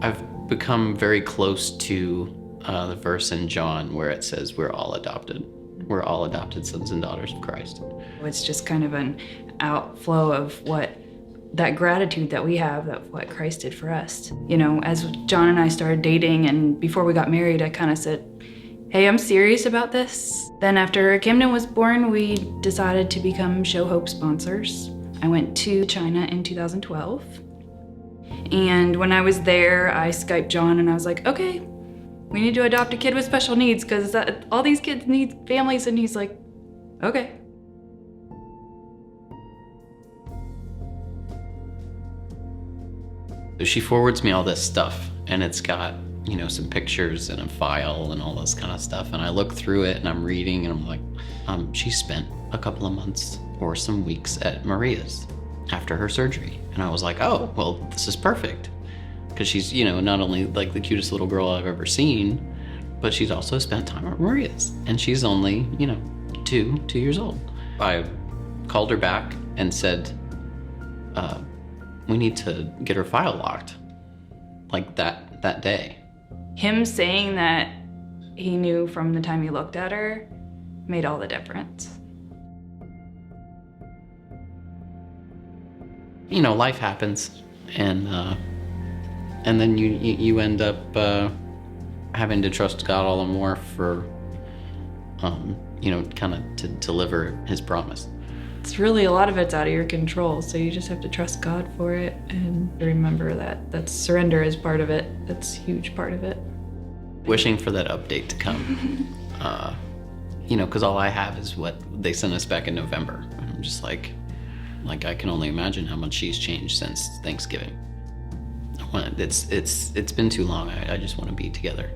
I've become very close to the verse in John where it says we're all adopted. We're all adopted sons and daughters of Christ. It's just kind of an outflow of that gratitude that we have, that what Christ did for us. You know, as John and I started dating and before we got married, I kind of said, hey, I'm serious about this. Then after Camden was born, we decided to become Show Hope sponsors. I went to China in 2012. And when I was there, I Skyped John and I was like, okay, we need to adopt a kid with special needs because all these kids need families. And he's like, okay. She forwards me all this stuff and it's got, you know, some pictures and a file and all this kind of stuff. And I look through it and I'm reading and I'm like, she spent a couple of months or some weeks at Maria's after her surgery. And I was like, oh, well, this is perfect. Because she's, you know, not only like the cutest little girl I've ever seen, but she's also spent time at Maria's. And she's only, you know, two years old. I called her back and said, we need to get her file locked, like that day. Him saying that he knew from the time he looked at her made all the difference. You know, life happens, and then you end up having to trust God all the more for, you know, kind of to deliver His promise. It's really, a lot of it's out of your control, so you just have to trust God for it and remember that surrender is part of it. That's a huge part of it. Wishing for that update to come, you know, because all I have is what they sent us back in November. And I'm just like I can only imagine how much she's changed since Thanksgiving. It's been too long. I just want to be together.